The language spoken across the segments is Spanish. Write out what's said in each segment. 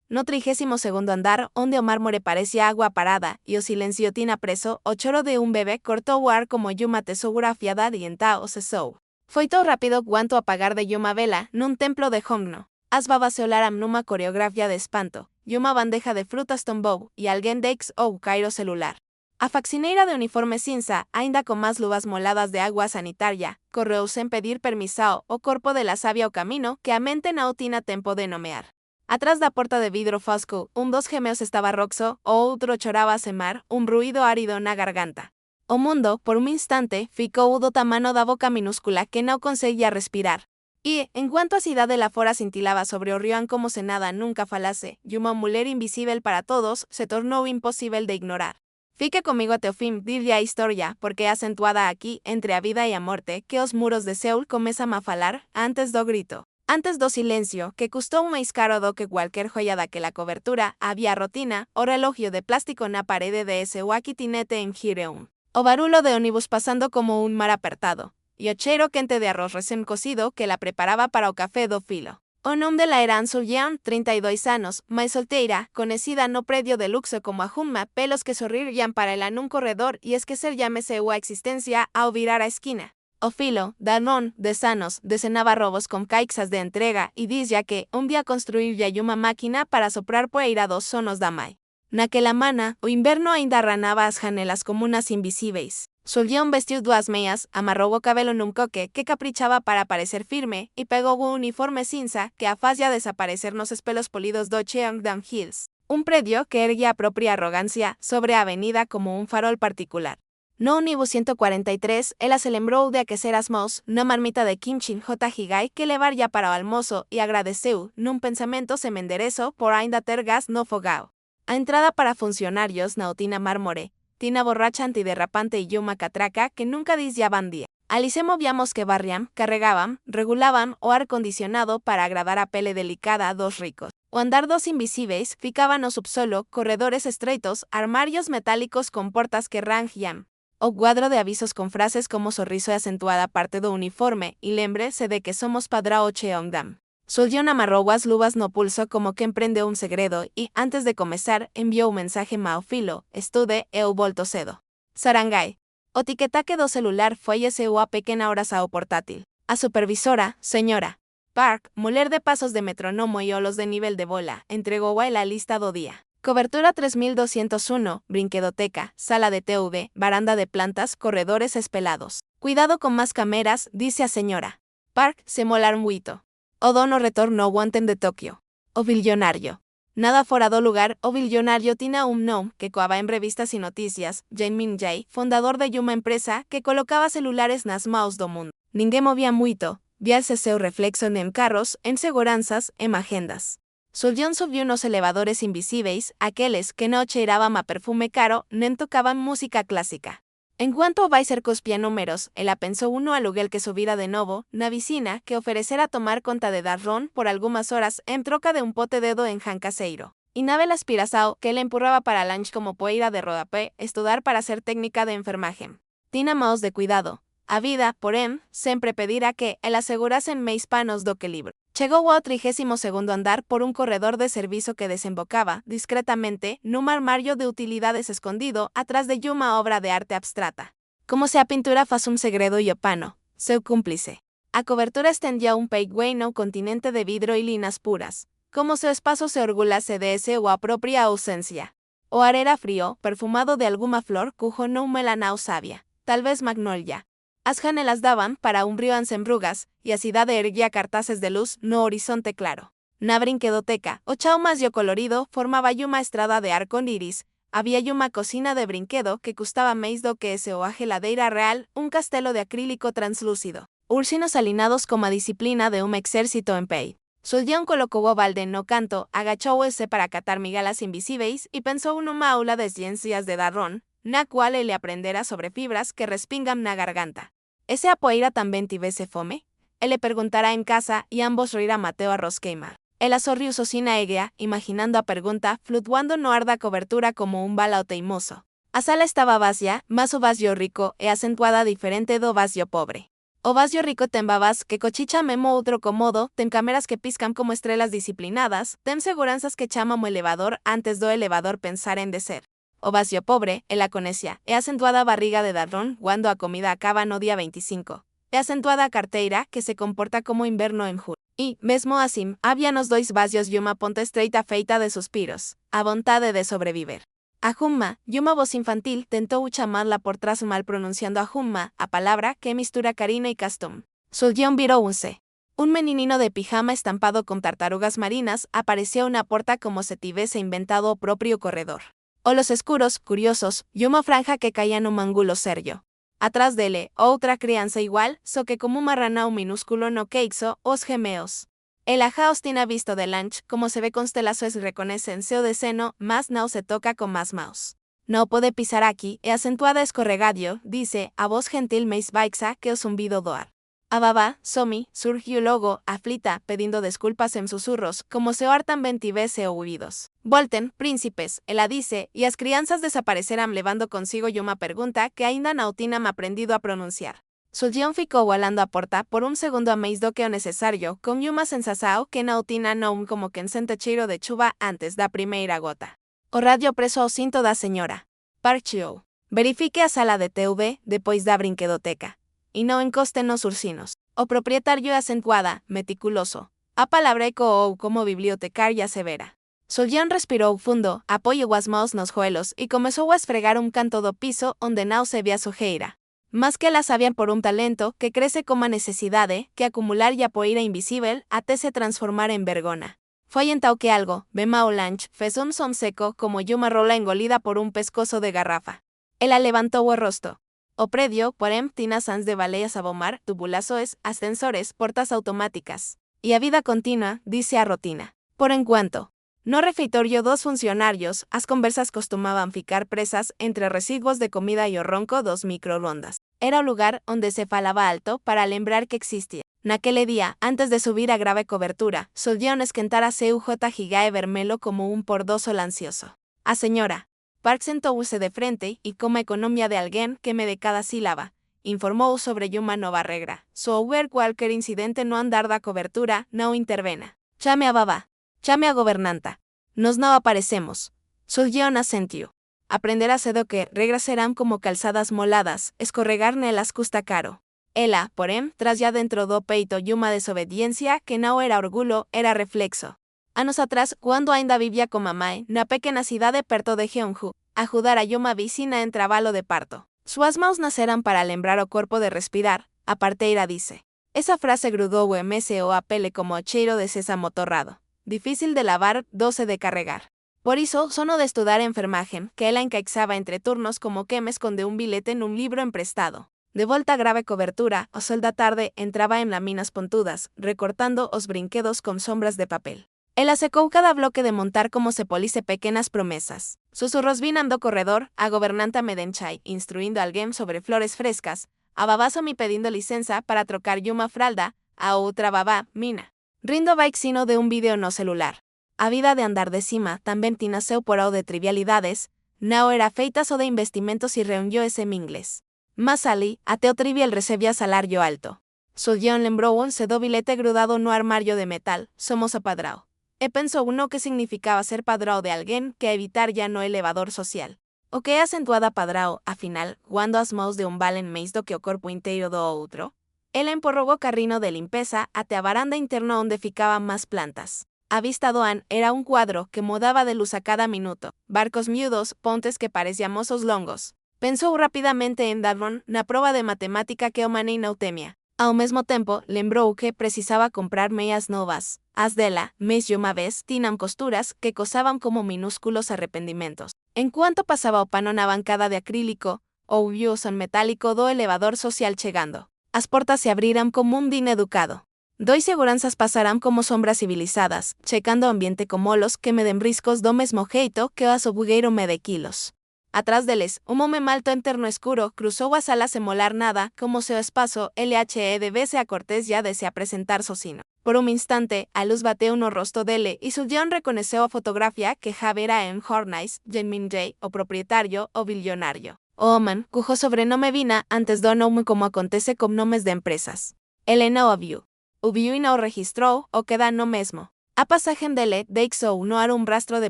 No 32º andar, onde o mármore parecía agua parada, y o silencio tina preso, o choro de un bebé cortó o ar como yuma tesoura afiada y entao cesou. Foi tão rápido quanto apagar de yuma vela, num templo de Hongno. As babas se olaram numa coreografia de espanto, yuma bandeja de frutas tombou, e alguén deix ou cairo celular. A faxineira de uniforme cinza, ainda con más luvas moladas de agua sanitaria, correu sen pedir permisao o corpo de la sabia o camino que a mente não tina tempo de nomear. Atrás da porta de vidro fosco, dos gemeos estaba roxo, o outro choraba a semar, ruído árido na garganta. O mundo, por un instante, ficou do tamano da boca minúscula que não conseguía respirar. E, enquanto a cidade lá fora cintilaba sobre o río como se nada nunca falase, e uma mulher invisível para todos se tornou impossível de ignorar. Fique comigo até o fim, dirlle a historia, porque é acentuada aquí, entre a vida e a morte, que os muros de Seul comezam a falar, antes do grito. Antes do silencio, que custou máis caro do que cualquier joya daquela cobertura, había rotina, o relojio de plástico na parede de ese wakitinete en Gireun. O barulo de ónibus pasando como un mar apertado, e o cheiro quente de arroz recén cocido que la preparaba para o café do filo. O nome dela era Ansu Yeon, 32 anos, mais solteira, conhecida no predio de luxo como a Humma, pelos que sorrirían para ela nun corredor e esquecer llámese a existencia ao virar a esquina. O filo, Danón, de sanos, desenaba robos con caixas de entrega e dizia que un día construirlle uma máquina para soprar poeira dos sonos da mai. Naquela mana, o inverno ainda arranaba as janelas como unas invisíveis. Solía vestiu duas meias, amarrou o cabelo nun coque que caprichaba para parecer firme e pegou un uniforme cinza que a fazia desaparecer nos espelos polidos do Cheongdam Hills, un predio que erguía a propia arrogancia sobre a avenida como un farol particular. No ónibus 143, ela se lembrou de aquecer as mãos na marmita de kimchi J. Higai que levar ya para o almozo e agradeceu, nun pensamento se me enderezo por ainda ter gas no fogao. A entrada para funcionarios na otina mármore, tina borracha antiderrapante e yuma catraca que nunca disllaban día. Ali se movíamos que barriam, carregaban, regulaban o ar condicionado para agradar a pele delicada a dos ricos. O andar dos invisíveis ficaban no subsolo, corredores estreitos, armarios metálicos con portas que rangiam. O cuadro de avisos con frases como sorriso e acentuada parte do uniforme, e lembre-se de que somos Padrao Cheongdam. Soldion amarrou as luvas no pulso como que emprende un segredo e, antes de comezar, enviou un mensaje mao filo, estude e eu volto cedo. Sarangai. O tiquetaque do celular foi ese a pequena horas ao portátil. A supervisora, señora Park, muller de pasos de metronomo e olos de nivel de bola, entregou a la lista do día. Cobertura 3201, brinquedoteca, sala de TV, baranda de plantas, corredores espelados. Cuidado con más cámaras, dice a señora Park, se molar muito. O dono retorno wanten de Tokio. O billonario. Nada fora do lugar, o billonario tina un nome que coaba en revistas y noticias, Jae Min-jae, fundador de uma empresa que colocaba celulares nas maus do mundo. Ninguén movía muito, víase seu reflexo en carros, en seguranzas, en agendas. Soldion subiu nos elevadores invisíveis, aqueles que non cheiraban a perfume caro, nen tocaban música clásica. En cuanto vai ser cospia números, ela pensou uno aluguel que subira de novo, na vicina, que oferecera tomar conta de dar ron por algumas horas en troca de un pote dedo en Jan Caseiro. E Nabel aspirazao, que le empurraba para lunch como poeira de rodapé, estudar para ser técnica de enfermaje. Tina maos de cuidado. A vida, porém, sempre pedira que el asegurasen máis panos do que libro. Chegou ao 32º andar por un corredor de servizo que desembocaba, discretamente, nun armario de utilidades escondido atrás de uma obra de arte abstrata. Como se a pintura faz un segredo e o pano, seu cúmplice. A cobertura estendía un peigüey no continente de vidro e linas puras, como se o espazo se orgulase de ese ou a propia ausencia. O ar era frío, perfumado de alguma flor cujo non melanao sabia, tal vez magnolia. As janelas daban para un brío en brugas, e a cidade erguía cartaces de luz no horizonte claro. Na brinquedoteca, o chao más yo colorido formaba uma estrada de ar con iris, había uma cocina de brinquedo que custaba máis do que ese o a geladeira real, un castelo de acrílico translúcido. Ursinos alinados como a disciplina de un exército en pei. Soldion colocou o balde no canto, agachou ese para catar migalas invisíveis e pensou numa aula de ciencias de Darrón, na cual ele aprendera sobre fibras que respingam na garganta. Ese a poeira tamén tivese fome? Ele perguntará en casa e ambos rirá Mateo a Rosqueima. Ela sorriu sosina eguea, imaginando a pergunta flutuando no ar da cobertura como un balao teimoso. A sala estaba vazia, mas o vazio rico e acentuada diferente do vazio pobre. Ovasio rico ten babas que cochicha memo outro comodo, ten cámaras que piscan como estrellas disciplinadas, ten seguranzas que chamamo elevador antes do elevador pensar en decer. Ovasio pobre, el aconesia, e acentuada barriga de dadrón, cuando a comida acaba no día 25. E acentuada carteira, que se comporta como inverno en julio. Y, mesmo assim, habíanos dois vasios y uma ponte estreita feita de suspiros, a vontade de sobreviver. A Jumma, y una voz infantil tentó chamarla por tras mal pronunciando a Jumma, a palabra que mistura carina y custom. Sul-guión viró unce. Un meninino de pijama estampado con tartarugas marinas apareció a una puerta como si tuviese inventado o propio corredor. O los escuros, curiosos, y una franja que caía en un ángulo serio. Atrás dele, otra crianza igual, so que como un marranao minúsculo no queixo, os gemeos. El ajaos tiene visto de lunch, como se ve constelaciones reconocen seo de seno, más no se toca con más mouse. No puede pisar aquí, e acentuada escorregadio, dice, a voz gentil meis baixa que os zumbido doar. A baba, somi, surgió luego, aflita, pidiendo disculpas en susurros, como se hartan ventivese o huidos. Volten, príncipes, ela dice, y as crianzas desaparecerán levando consigo yo una pregunta que ainda nautina me aprendido a pronunciar. Sul-guión ficou volando a porta por un segundo a meis do que o necesario, con uma sensação que nautina non como que sente cheiro de chuva antes da primeira gota. O radio preso ao cinto da señora. Parchiou. Verifique a sala de TV, depois da brinquedoteca. Y no encoste nos ursinos. O propietario acentuada, meticuloso. A palabreco ou como bibliotecaria severa. Sul-guión respirou fundo, apoiou as mãos nos joelhos y comenzou a esfregar un canto do piso onde não se via sujeira. Más que la sabían por un talento que crece como necesidade que acumular y poeira invisible até se transformar en vergona. Foi então que algo, bema o lunch, fez un son seco como uma rola engolida por un pescozo de garrafa. Ela levantou o rosto. O predio, porém, tina sans de baleias a bomar, tubulazoes, ascensores, portas automáticas. Y a vida continua, dice a rotina. Por enquanto. No refeitorio dos funcionarios, as conversas costumaban ficar presas entre residuos de comida y o ronco dos microondas. Era un lugar onde se falaba alto para lembrar que existía. Naquele día, antes de subir a grave cobertura, solían esquentar a CUJ Gigae vermelo como un pordoso lancioso. A señora Park sentouse de frente y como economía de alguien que me de cada sílaba, informó sobre uma nova regra. So houver cualquier incidente no andar da cobertura, no intervena. Chame a baba. Chame a gobernanta. Nos no aparecemos. Sul-guión asentiu. Aprenderase do que regras serán como calzadas moladas, escorregar nelas custa caro. Ela, porém, tras ya dentro do peito uma desobediencia que no era orgullo, era reflexo. Anos atrás, cuando ainda vivía con mamãe, na pequena cidade perto de Jeonju, ajudar a uma vicina en trabalho de parto. Suas mãos naceran para lembrar o corpo de respirar, a parteira dice. Esa frase grudou o MSO a pele como cheiro de sésamo torrado. Difícil de lavar, doce de carregar. Por iso, sono de estudar enfermagem, que ela encaixaba entre turnos como que me esconde un bilete en un libro emprestado. De volta a grave cobertura, o sol da tarde entraba en laminas pontudas, recortando os brinquedos con sombras de papel. Ela secou cada bloque de montar como se police pequenas promesas. Susurros vinando corredor, a gobernanta Medenchai, instruindo a alguén sobre flores frescas, a babazo mi pedindo licenza para trocar uma fralda, a outra babá, mina. Rindo vaixino de un vídeo no celular. A vida de andar de cima tamén tinaseu por ao de trivialidades, nao era feitas o de investimentos y reunió ese inglés. Mas ali, até o trivial recebía salario alto. Sul-guión lembrou un do bilete grudado no armario de metal, somos o padrao. E pensou uno que significaba ser padrao de alguén que evitar ya no elevador social. O que é acentuada padrao, afinal, cuando as mãos de un valen meis do que o corpo inteiro do outro. Ela empurrou o carrino de limpeza até a varanda interna onde ficaban más plantas. A vista doan era un cuadro que mudaba de luz a cada minuto, barcos miudos, pontes que parecían osos longos. Pensou rapidamente en Dadron na prova de matemática que o manei na utemia. Ao mesmo tempo, lembrou que precisaba comprar meias novas. As dela, mes e uma vez, tinan costuras que cosaban como minúsculos arrependimentos. En cuanto pasaba o pano na bancada de acrílico, ouviu o son metálico do elevador social chegando. As portas se abriran como un din educado. Dois seguranzas pasarán como sombras civilizadas, checando o ambiente como los que me den briscos do mesmo jeito que o asobugueiro me de quilos. Atrás deles, un home malto en terno escuro cruzou a sala sen molar nada, como se o espazo LHE debese a Cortés ya desea presentar socino. Por un instante, a luz bateu no rosto dele y Sul-guión reconheceu a fotografía que ja vera en Hornice, Jenmin J, o propietario o billonario. Oman, cujo sobrenome vina antes do nome como acontece con nomes de empresas. Ele não ouviu. Ouviu e não registrou, o queda no mesmo. A passagem dele deixou no ar rastro de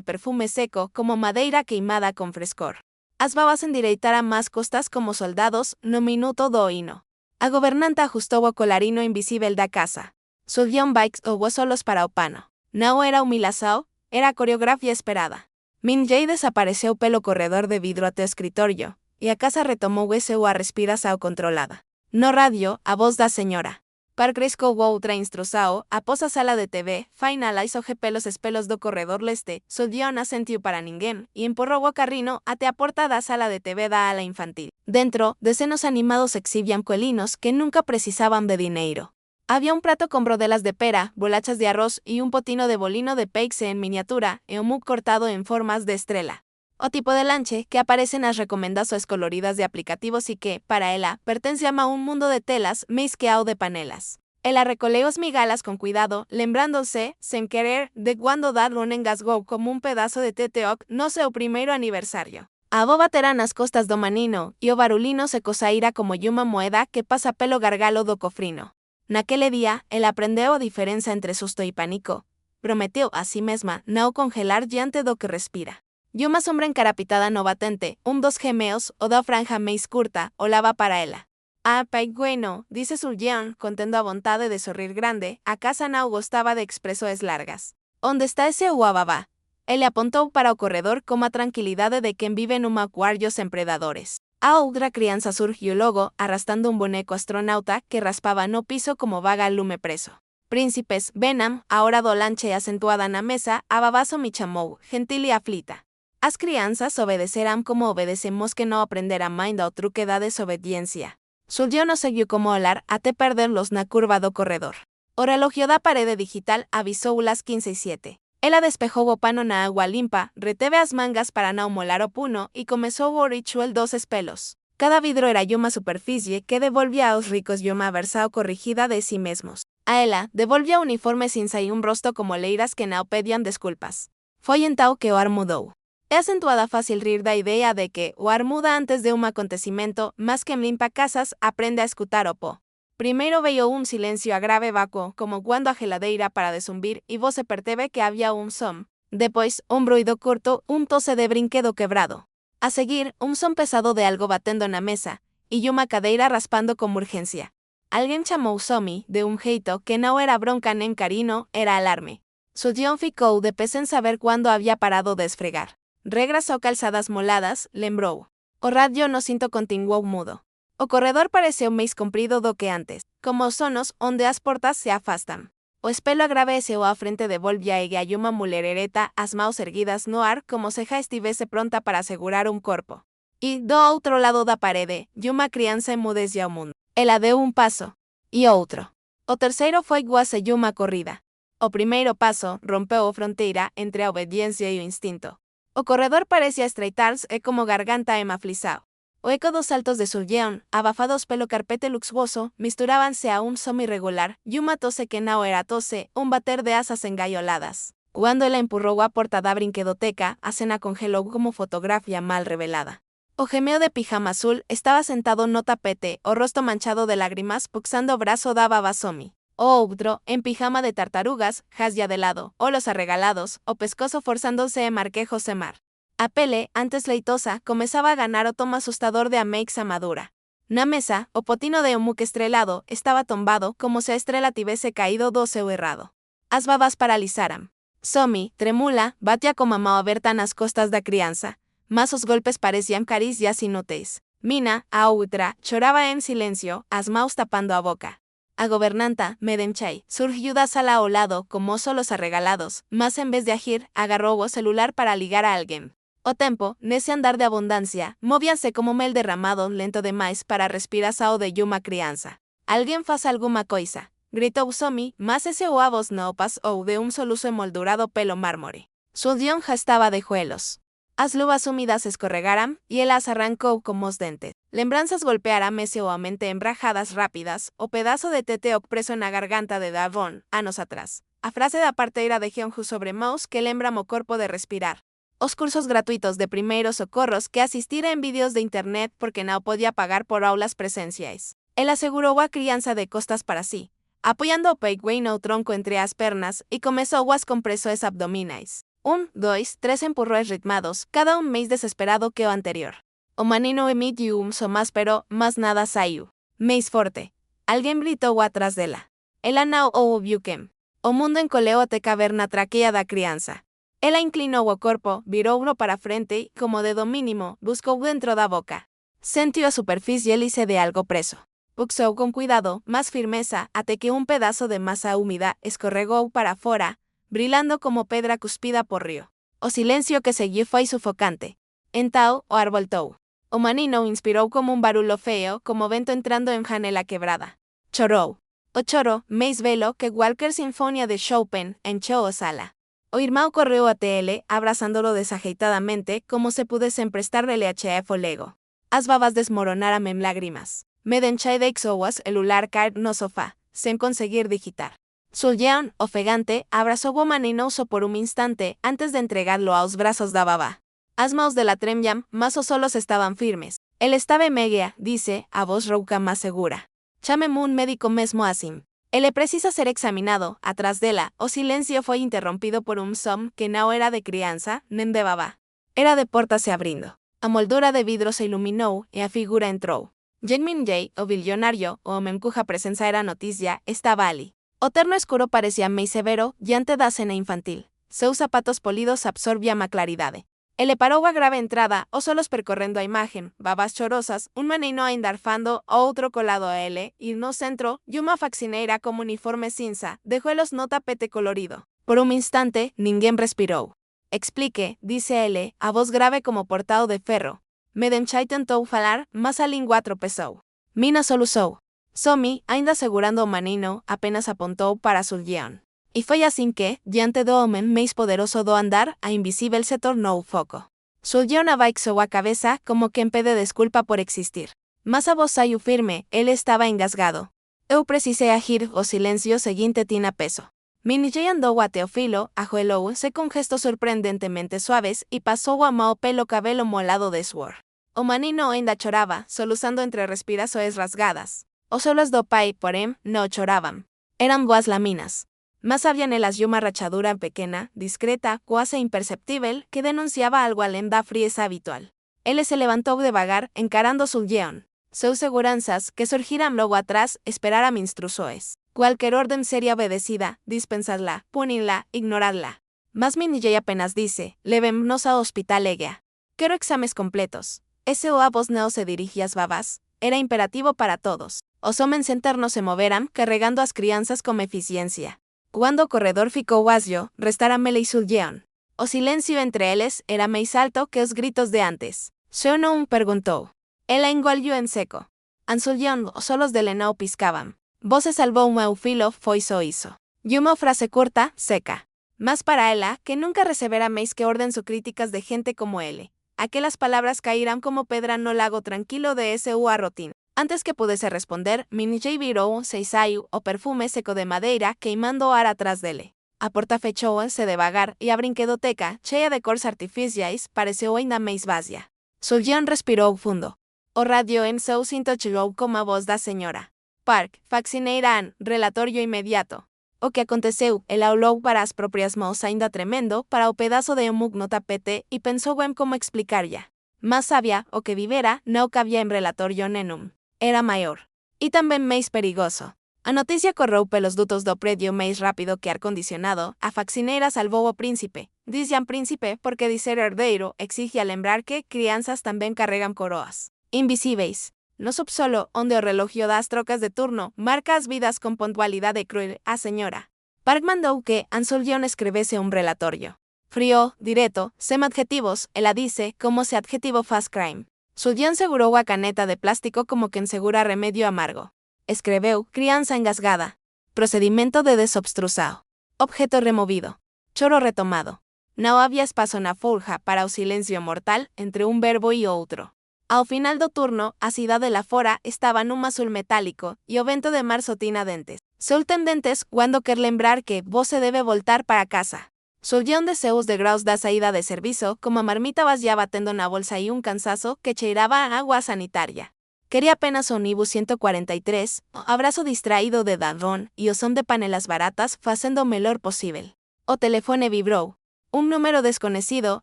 perfume seco como madeira queimada con frescor. As babas endireitaram más costas como soldados no minuto do hino. A governanta ajustou o colarino invisível da casa. Subiu bikes ou solos para o pano. Não era humilhação, era a coreografia esperada. Min Jae desapareceu pelo corredor de vidro até o escritorio, e a casa retomou a respiração controlada. No radio, a voz da senhora Parker escovou outra instrução, após a sala de TV, finalizou pelos espelos do corredor leste, subiu não assentiu para ninguém, e empurrou o carrino até a porta da sala de TV da ala infantil. Dentro, desenos animados exhibían colinos que nunca precisaban de dinero. Había un prato con brodelas de pera, bolachas de arroz y un potino de bolino de peixe en miniatura, e un mug cortado en formas de estrella. O tipo de lanche que aparece nas recomendações coloridas de aplicativos y que, para ela, pertence a un mundo de telas mais que ao de panelas. Ela recolheu as migalas con cuidado, lembrándose, sem querer, de quando Darwin engasgou como un pedazo de teteoc no seu primeiro aniversario. A avó batera nas costas do manino, e o barulino se cosaíra como uma moeda que pasa pelo gargalo do cofrino. Naquele día, ela aprendeu a diferença entre susto e pánico. Prometeu a si mesma não congelar diante do que respira. Uma sombra encarapitada no batente, dos gemeos o da franja mais curta, olhava para ela. Ah, pai bueno, disse Suljeon, contendo a vontade de sorrir grande, a casa não gostava de expressões largas. Onde está esse uababá? Ele apontou para o corredor com a tranquilidade de quem vive num aquário sem predadores. A outra criança surgiu logo, arrastando um boneco astronauta que raspava no piso como vaga lume preso. Príncipes, venam, a hora do lanche acentuada na mesa, a babazo me chamou, gentil e aflita. As crianças obedecerão como obedecemos que não aprenderam ainda o truque da desobediência. Suljeon não seguiu como olhar até perder-los na curva do corredor. O relógio da parede digital avisou las 15:07. Ela despejou o pano na água limpa, reteve as mangas para não molar o puno e começou o ritual dos espelos. Cada vidro era uma superfície que devolvia aos ricos uma versão corrigida de si mesmos. A ela devolvia uniformes sin sair rosto como leiras que não pediam desculpas. Foi então que o ar mudou. É acentuada fácil rir da ideia de que o ar muda antes de acontecimento, mas quem limpa casas aprende a escutar o pó. Primeiro veio silêncio agrave vácuo, como quando a geladeira para de zumbir e você percebe que havia som. Depois, ruído curto, tosse de brinquedo quebrado. A seguir, som pesado de algo batendo na mesa, e uma cadeira raspando com urgência. Alguém chamou Somi, de jeito que não era bronca nem carinho, era alarme. Suljeon ficou de pé sem saber quando havia parado de esfregar. Regrasou calçadas moladas, lembrou. O radio no cinto continuou mudo. O corredor pareceu mais comprido do que antes, como os sonos onde as portas se afastam. O espelho agraveceu à frente de Volviaega e uma mulher ereta, as mãos erguidas no ar como se já estivesse pronta para segurar corpo. E, do outro lado da parede, uma criança emudeceu ao mundo. Ela deu passo. E outro. O terceiro foi quase uma corrida. O primeiro passo rompeu a fronteira entre a obediência e o instinto. O corredor parecia estreitar-se como garganta emaflizado. O eco dos saltos de Suljeon, abafados pelo carpete luxuoso, misturaban-se a som irregular e uma tosse que não era tosse, bater de asas engaioladas. Quando ela empurrou a porta da brinquedoteca, a cena congelou como fotografia mal revelada. O gemeo de pijama azul estaba sentado no tapete, o rostro manchado de lágrimas, puxando o braço da babazomi. O outro, en pijama de tartarugas, jasya de lado, o los arregalados, o pescozo forzándose en marquejos de mar. A pele, antes leitosa, comenzaba a ganar o tomo asustador de Ameixa madura. Na mesa, o potino de muque estrelado estaba tombado como se a estrela tivese caído do seu errado. As babas paralizaram. Somi, tremula, batia com a mão aberta nas costas da criança, mas os golpes pareciam carícias inúteis. Mina, a outra, chorava en silencio, as mãos tapando a boca. A governanta, Medemchai, surgiu da sala ao lado como solos arregalados, mas en vez de agir, agarrou o celular para ligar a alguém. O tempo, nesse andar de abundância, movíanse como mel derramado lento demais para a respiração de uma criança. Alguém faz alguma coisa, gritou Somi, mas esse a voz não passou de soluço emoldurado pelo mármore. Suljeon já estava de joelhos. As luvas húmidas escorregaram e ela as arrancou como os dentes. Lembranças golpearam a mente en rajadas rápidas, o pedazo de teteoc preso na garganta de Davon, anos atrás. A frase da parteira de Jeonju sobre Mouse que lembra o corpo de respirar. os cursos gratuitos de primeiros socorros que asistir en vídeos de internet porque no podía pagar por aulas presenciais. Él aseguró a crianza de costas para sí, apoyando o peiguei no tronco entre as pernas y comenzó was compresores abdominais. 1, 2, 3 empurrões ritmados, cada un mês desesperado que o anterior. O manino emitiu so más pero, más nada saiu. Mês forte. Alguien gritó atrás dela. Ela não o viuquem. O mundo encoleu até caverna traqueia da criança. Ela inclinou o corpo, virou uno para frente y, como dedo mínimo, buscou dentro da boca. Sentiu a superficie hélice de algo preso. Puxou con cuidado, más firmeza, até que un pedazo de masa húmeda escorregou para fora, brilando como pedra cuspida por río. O silencio que seguiu foi sufocante. Entao, o ar voltou. O manino inspirou como un barulho feo, como vento entrando en janela quebrada. Chorou. O choro, mais velo que Walker Sinfonia de Chopin, encheu o sala. O irmão correu até ele, abrazándolo desajeitadamente, como se pudiesen prestarle LHF o lego. As babas desmoronaram en lágrimas. Me deixei de exoas el ular caer no sofá, sem conseguir digitar. Suljeon, ofegante, abrazó o maninoso por un instante antes de entregarlo a los brazos da babá. As mãos de la tremjam, mas os solos estaban firmes. Él estaba megia, dice, a voz rouca más segura. Chámeme un médico mesmo assim. Ele precisa ser examinado. Atrás dela, o silencio foi interrompido por un som que não era de criança, nem de babá. Era de porta se abrindo. A moldura de vidro se iluminou e a figura entrou. Jengmin Jay, o bilionario, o homem cuja presença era noticia, estaba ali. O terno escuro parecía meio severo diante da cena infantil. Seus zapatos polidos absorbiam a claridade. Ele parou a grave entrada, os solos percorrendo a imagen, babas chorosas, un menino ainda arfando, outro colado a ele, e no centro, uma faxineira como uniforme cinza, dejóelos no tapete colorido. Por un instante, ninguém respirou. Explique, dice ele, a voz grave como portado de ferro. Medenchai tentou falar, mas a língua tropezou. Mina soluçou. Somi, ainda segurando o manino, apenas apontou para Suljeon. E foi assim que, diante do homem mais poderoso do andar, a invisível se tornou foco. Suljeon abaixou a cabeça como quem pede desculpa por existir. Mas a voz saiu firme, ele estava engasgado. Eu precisei agir, o silencio seguinte tinha peso. Minijay andou até o filo, ajoelou-se com gestos surpreendentemente suaves e passou a mão pelo cabelo molado de suor. O manino ainda chorava, soluçando entre respirações rasgadas. Os solos do pai, porém, não choravam. Eram boas laminas. Mas había nelas uma rachadura pequena, discreta, quase imperceptível, que denunciaba algo além da frieza habitual. Ele se levantou devagar, encarando Suljeon. Seus seguranças, que surgiram logo atrás, esperaram instruções. Qualquer orden seria obedecida, dispensadla, punidla, ignoradla. Mas Minijay apenas dice, levémonos ao hospital Egea. Quero exames completos. Ese o a voz não se dirigia às babás. Era imperativo para todos. Os homens internos se moveram, carregando as crianças com eficiencia. Quando o corredor ficou vazio, restaram ele e Suljeon. O silencio entre eles era mais alto que os gritos de antes. Seonon perguntou. Ela engoliu en seco. An Suljeon, os solos dele não piscavam. Você salvou meu filho, foi só isso. E uma frase curta, seca. Mas para ela, que nunca recebera mais que ordens ou críticas de gente como ele. Aquelas palavras caíram como pedra no lago tranquilo de esse rotina. Antes que pudesse responder, Minijay virou, se saiu, o perfume seco de madeira queimando o ar atrás dele. A porta fechou-se devagar e a brinquedoteca, cheia de cores artificiais, pareceu ainda mais vazia. Suljeon respirou fundo. O radio en seu cinto chegou como a voz da senhora Park, faxineira Ann, relatorio imediato. O que aconteceu, ela olhou para as próprias mãos ainda tremendo, para o pedaço de mug no tapete e pensou em como explicar-lhe. Mas sabia, o que vivera, não cabia em relatorio nenhum. Era maior. E também mais perigoso. A notícia correu pelos dutos do prédio mais rápido que ar-condicionado. A faxineira salvou o príncipe. Dizem príncipe porque dizer herdeiro exige lembrar que crianças também carregam coroas invisíveis. No subsolo, onde o relógio das trocas de turno marca as vidas com pontualidade cruel, a senhora Park mandou que An Suljeon escrevesse um relatório. Frio, direto, sem adjetivos, ela disse como se adjetivo faz crime. Suljeon segurou a caneta de plástico como quem segura remédio amargo. Escreveu, criança engasgada. Procedimento de desobstrução. Objeto removido. Choro retomado. Não havia espaço na forja para o silêncio mortal entre um verbo e outro. Ao final do turno, a cidade lá fora estava num azul metálico e o vento de março tinha dentes. Soltem dentes quando quer lembrar que você deve voltar para casa. Surgió un deseos de graus da saída de servicio, como a marmita vazia batendo na bolsa y un cansazo que cheiraba a agua sanitaria. Quería apenas un Ibus 143, o abrazo distraído de Dadón y o son de panelas baratas facendo o melhor posible. O telefone vibrou. Un número desconocido,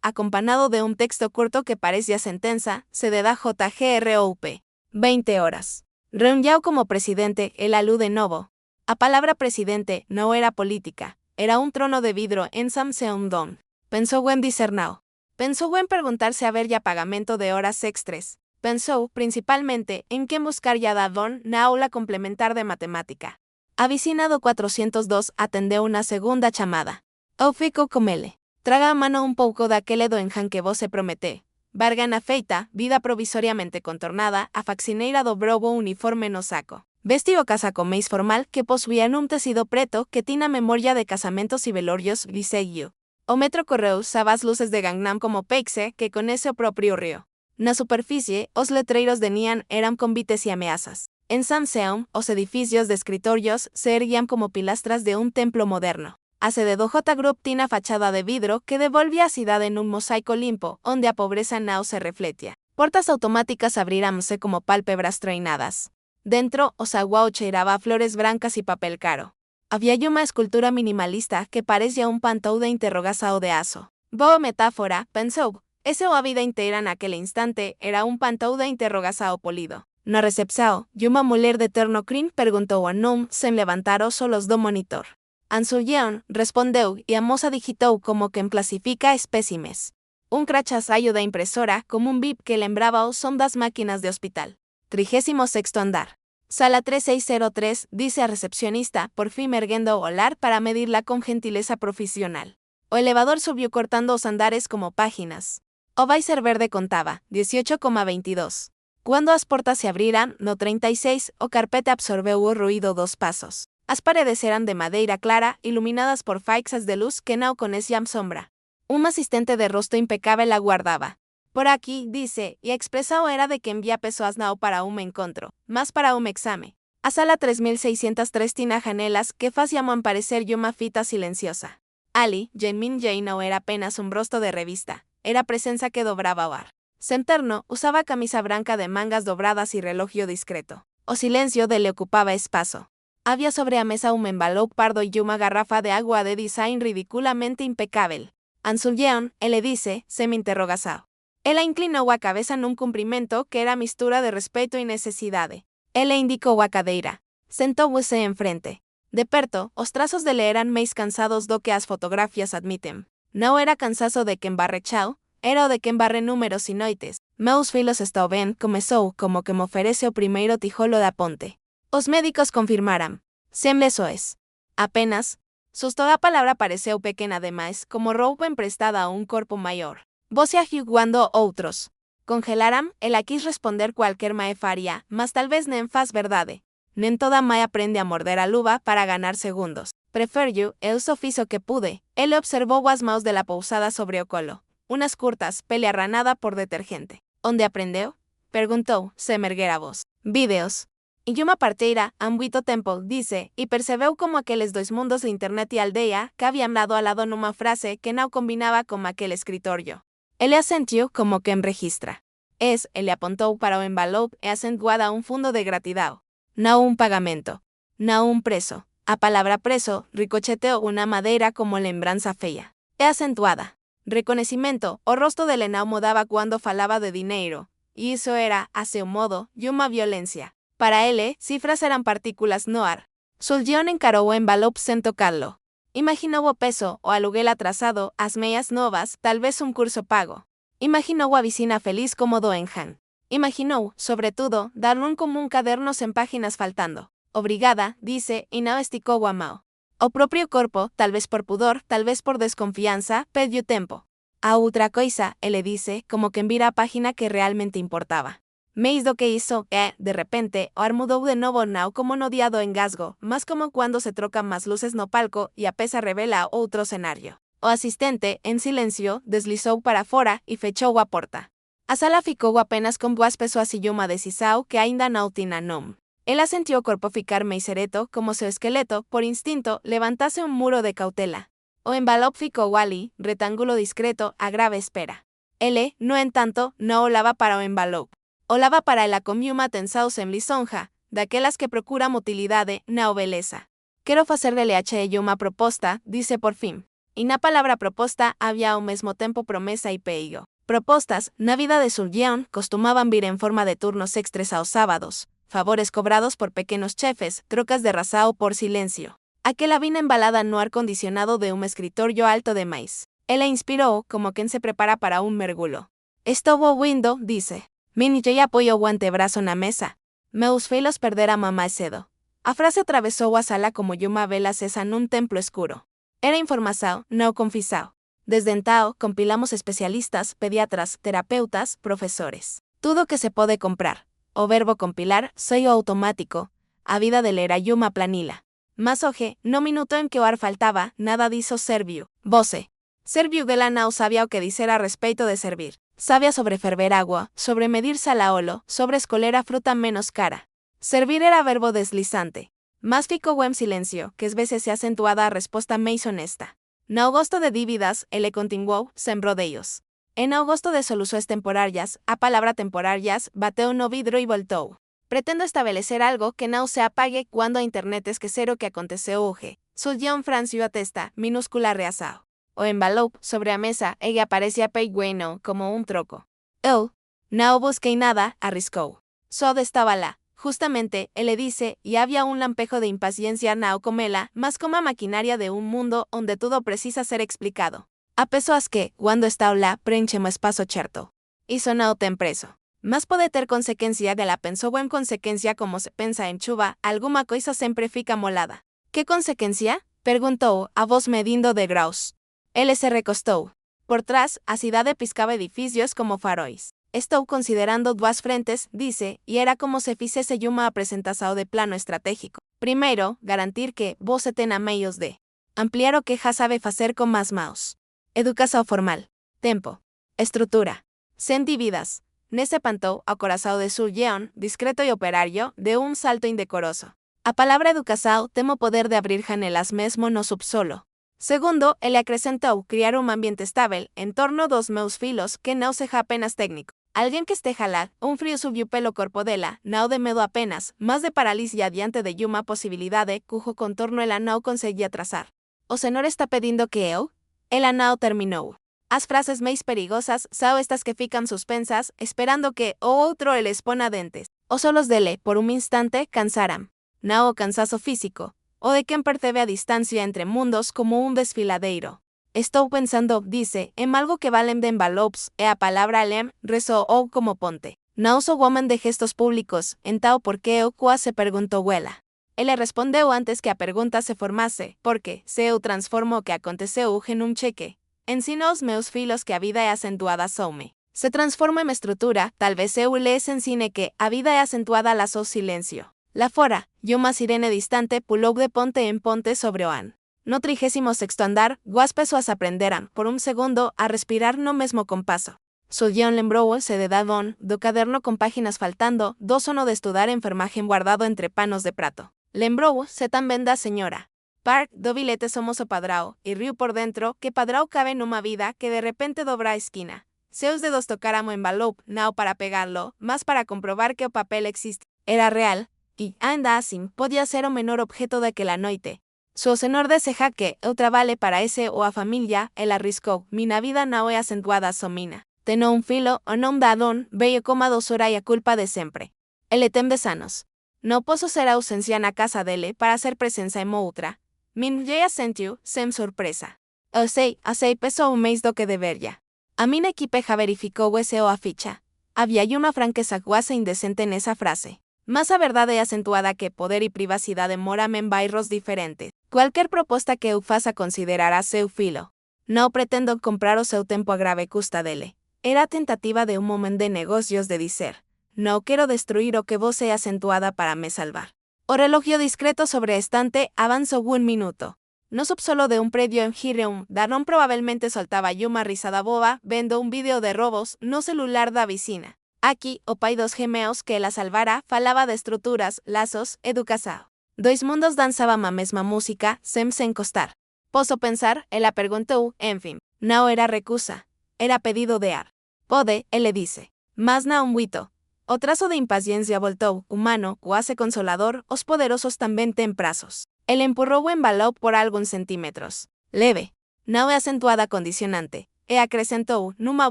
acompañado de un texto corto que parecía sentenza, se da JGROUP. 20 horas. Reunió como presidente el alú de novo. A palabra presidente no era política, era un trono de vidrio en Sam Seung-dong. Pensó en discernao. Pensó en preguntarse a ver ya pagamento de horas extras. Pensó, principalmente, en qué buscar ya Dadón na aula complementar de matemática. Avicinado 402 atendió una segunda chamada. O fico comele. Traga a mano un pouco daquele do enjan que vos se promete. Vargan afeita, vida provisoriamente contornada, a faxineira do brobo uniforme no saco. Vestido casaco mais formal que posuía un tecido preto que tina memoria de casamentos y velorios viseguio. O metro correu sabas luces de Gangnam como peixe que con ese propio río. Na superficie, os letreiros de Nian eran convites y amenazas. En Samseum, os edificios de escritorios se erguían como pilastras de un templo moderno. Hace de J Group tina fachada de vidro que devolvía a ciudad en un mosaico limpo, onde a pobreza nao se refletia. Portas automáticas abrirámose como pálpebras treinadas. Dentro, os aguao cheiraba flores brancas y papel caro. Había una escultura minimalista que parecía un pantou de interrogação de aço. Boa metáfora, pensou. Ese o a vida inteira naquele instante era un pantou de interrogação polido. Na recepção, uma mulher de terno crin perguntou a nom sem levantar os olhos do monitor. Ansulleon respondeu e a moça digitou como quem clasifica espécimes. Un crachasayo da impresora como un bip que lembraba o son das máquinas de hospital. 36º andar. Sala 3603, dice a recepcionista, por fin erguendo olar para medirla con gentileza profesional. O elevador subió cortando os andares como páginas. O Weiser verde contaba, 18,22. Cuando as portas se abriran, no 36, o carpeta absorbeu o ruido dos pasos. As paredes eran de madeira clara, iluminadas por faixas de luz que no conocían sombra. Un asistente de rostro impecable la guardaba. Por aquí, dice, y expresado era de que envía pessoas nao para un encontro, más para un exame. A sala 3603 tina janelas que facían parecer uma fita silenciosa. Ali, Jaemin Jae no era apenas un rostro de revista, era presencia que dobraba o ar. Centerno usaba camisa branca de mangas dobradas y relojio discreto. O silencio de le ocupaba espacio. Había sobre a mesa un envelope pardo y una garrafa de agua de design ridículamente impecable. Ansulleon, le dice, semi-interrogação. Ela inclinou a cabeza num cumprimento que era mistura de respeto y necesidade. Ele indicou a cadeira. Sentou-se enfrente. De perto, os trazos dele eran máis cansados do que as fotografías admiten. Não era cansazo de quen barre chao, era o de quen barre números e noites. Meus filos estão ben, comezou como que me oferece o primeiro tijolo da ponte. Os médicos confirmaram. Semble soes. Apenas. Susto a palabra pareceu pequena demais, como roupa emprestada a un corpo maior. Vos ajugando outros. Congelaram, ela quis responder cualquier mae faria, mas tal vez nem faz verdade. Nem toda mae aprende a morder a luva para ganar segundos. Preferio, eu só fiz o que pude. Ele observou as mãos de la pousada sobre o colo. Unas curtas, pele arranada por detergente. Onde aprendeu? Perguntou, sem erguer a voz. Vídeos. E uma parteira, ambito tempo, dice, e percebeu como aqueles dois mundos de internet e aldeia que haviam lado a lado numa frase que não combinava com aquele escritorio. Ele asentiu como quem registra. Ele apontou para o envelope e acentuada un fundo de gratidão. Não un pagamento. Não un preso. A palavra preso ricocheteou una madeira como lembranza feia. E acentuada. Reconhecimento, o rosto de Lenau mudaba cuando falaba de dinheiro. E isso era, a seu modo, uma violência. Para ele, cifras eran partículas no ar. Sullion encarou o envelope sem tocá-lo. Imaginou o peso, o aluguel atrasado, as meias novas, tal vez un curso pago. Imaginou a vicina feliz como do Enjan. Imaginou, sobretudo, dar un común caderno sem páginas faltando. Obrigada, dice, e não esticou a mão. O propio corpo, tal vez por pudor, tal vez por desconfianza, pediu tempo. A outra coisa, ele dice, como que vira a página que realmente importaba. Meis do que hizo, de repente, o ar mudou de novo não como no día do engasgo, mas como cuando se trocan más luces no palco e a pesa revela outro cenário. O asistente, en silencio, deslizou para fora e fechou a porta. A sala ficou apenas con duas pessoas e uma decisão que ainda não tinha nome. Ela sentiu o corpo ficar meis ereto, como se o esqueleto, por instinto, levantase un muro de cautela. O envelope fico wali, retángulo discreto, a grave espera. L, no en tanto, no olava para o envelope. Olava para el acomiuma tensaus en lisonja, daquelas que procuram utilidade, na o beleza. Quero facer de LH uma proposta, dice por fin. Y na palabra proposta había ao mesmo tempo promesa y peigo. Propostas, na vida de Surgeon, costumaban vir en forma de turnos extras aos sábados, favores cobrados por pequenos chefes, trocas de rasao por silencio. Aquela vina embalada no ar-condicionado de un escritorio alto de maíz. Ela inspiró, como quien se prepara para un mergulo. Estuvo window, dice. Min ya apoyó o antebrazo na mesa. Meus filhos perderá mamá cedo. A frase atravesou a sala como uma vela acesa num templo escuro. Era informação, não confissão. Desde então, compilamos especialistas, pediatras, terapeutas, profesores. Tudo que se pode comprar. O verbo compilar, soy automático. A vida de ler uma planilha. Mas hoje, no minuto en que o ar faltaba, nada disso serviu. Voce. Serviu de la não sabia o que dizer a respeito de servir. Sabia sobre ferver agua, sobre medir salaolo, sobre escoler a fruta menos cara. Servir era verbo deslizante. Mas ficou en silencio, que es veces se acentuada a resposta mais honesta. No gosto de dívidas, ele continuou, sem rodeios. En agosto de soluções temporárias, a palabra temporárias bateu no vidro e voltou. Pretendo estabelecer algo que não se apague quando a internet esquecer o que aconteceu hoje. Surgiu Francio atesta, minúscula reaçao. O envelope, sobre a mesa, ella parecía pequeno, como un troco. Eu, no busquei nada, arriscou. Só estaba lá. Justamente, él le dice, y había un lampejo de impaciencia nao comela, más como a maquinaria de un mundo donde todo precisa ser explicado. A pessoas que, cuando está lá, preenchemo espaço certo. Isso não tem preço. Mas pode ter consequência de la pensou en consequência como se pensa en chuva, alguma coisa sempre fica molada. Que consequência? Perguntou, a voz medindo de graus. Ele se recostou. Por trás, a cidade piscaba edificios como faróis. Estou considerando duas frentes, dice, e era como se fizese uma apresentação de plano estratégico. Primeiro, garantir que você tenha meios de ampliar o que já sabe fazer com as mãos. Educação formal. Tempo. Estrutura. Sem dívidas. Nesse pantou ao coração de Surgeon, discreto e operário, de um salto indecoroso. A palavra educação tem o poder de abrir janelas mesmo no subsolo. Segundo, ele acrescentou criar um ambiente estável en torno dos meus filhos que não seja apenas técnico. Alguien que esteja lá, un frío subiu pelo corpo dela, não de medo apenas, mas de parálisis adiante de uma possibilidade cujo contorno ela não conseguia traçar. O senhor está pedindo que eu? Ela não terminou. As frases mais perigosas são estas que ficam suspensas, esperando que o outro les pona dentes. Os solos dele, por un instante, cansaram. Não o cansazo físico, o de quem percebe a distancia entre mundos como un desfiladeiro. Estou pensando, dice, en algo que valem de envelopes, e a palavra lem ressoou como ponte. Não sou homem de gestos públicos, então por que eu quase perguntou ela. Ele respondeu antes que a pergunta se formase, porque, se eu transformo o que aconteceu en un cheque, ensino aos meus filhos que a vida é acentuada soume. Se transforma em estrutura, talvez eu les ensine que a vida é acentuada la sou silencio. Lá fora, uma sirene distante pulou de ponte en ponte sobre o an. No 36º andar, duas pessoas aprenderam, por un segundo, a respirar no mesmo compasso. Surgeon lembrou-se de Dadon, do caderno com páginas faltando, do sono de estudar enfermagem guardado entre panos de prato. Lembrou-se também da señora Park, do bilhete somos o padrão, e riu por dentro, que padrão cabe numa vida que de repente dobra a esquina. Seus dedos tocaram o envelope, não para pegarlo, mas para comprobar que o papel existe. Era real, e, ainda assim, podia ser o menor objeto daquela noite. Se o senhor deseja que eu trabalhe para ese ou a familia, ele arriscou, minha vida não é acentuada somina. Tenho un filho, o nome da Adón, veio como a dosura e a culpa de sempre. Ele tem 10 anos. Não posso ser ausencia na casa dele para ser presença em outra. Min já sentiu, sem surpresa. Eu sei, pesou mais do que deveria. A minha equipe já verificou esse ou a ficha. Havia uma franqueza quase indecente nessa frase. Mas a verdade é acentuada que poder e privacidade moram em bairros diferentes. Qualquer proposta que eu faça considerará seu filho. Não pretendo comprar o seu tempo a grave custa dele. Era a tentativa de um homem de negócios de dizer: não quero destruir o que você é acentuada para me salvar. O relógio discreto sobre a estante avançou un minuto. No subsolo de un predio en Hireum, Daron provavelmente soltaba uma risada boba vendo un vídeo de robos no celular da vicina. Aquí, o pai dos gemeos que ela salvara falaba de estruturas, lazos, educação. Dois mundos dançavam a mesma música, sem se encostar. Poso pensar, ela preguntó, en fin. No era recusa. Era pedido de ar. Pode, él le dice. Mas na un buito. O trazo de impaciencia voltou, humano, o hace consolador, os poderosos también ten prazos. El empurró en baló por algunos centímetros. Leve. No é acentuada condicionante. E acrescentou, numa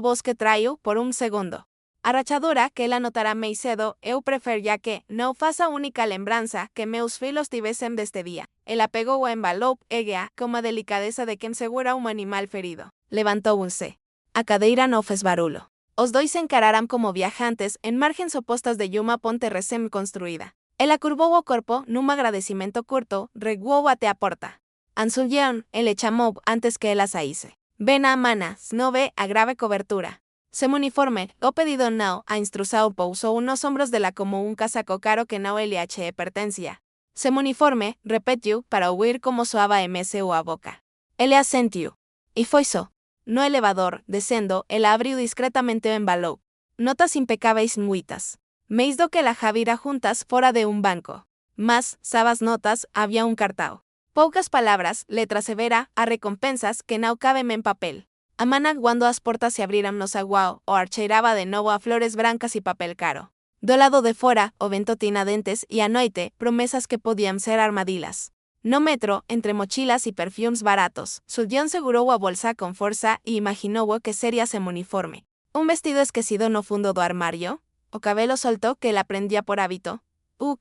voz que traiu, por un segundo. A rachadura que ela notará mei cedo, eu preferia que, não faça única lembranza, que meus filhos tivessem deste día. Ela pegou o envelope, eguea, como a delicadeza de quem segura un animal ferido. Levantou-se. A cadeira não fez barulho. Os dois se encararam como viajantes en margens opostas de uma ponte recém-construída. Ela curvou o corpo num agradecimento curto, reguou até a porta. Ansulleon, ele chamou antes que ela saísse. Ven a mana, snove, a grave cobertura. Sem uniforme, o pedido não, a instrusão pousou nos ombros dela como un casaco caro que não lhe pertencia. Sem uniforme, repetiu, para ouvir como soava MSU a boca. Ele assentiu. E foi só. No elevador, descendo, ela abriu discretamente o envelope. Notas impecáveis muitas. Meis do que la javira juntas fora de un banco. Mas, sabas notas, había un cartao. Poucas palabras, letra severa, a recompensas que não cabem en papel. A mana cuando as portas se abriram nos aguao, o archeiraba de novo a flores brancas y papel caro. Do lado de fora, o vento tina dentes y a noite, promesas que podían ser armadillas. No metro, entre mochilas y perfumes baratos, Sullivan segurou a bolsa con forza y imaginou que sería sem uniforme. Un vestido esquecido no fundo do armario, o cabelo solto que la prendía por hábito.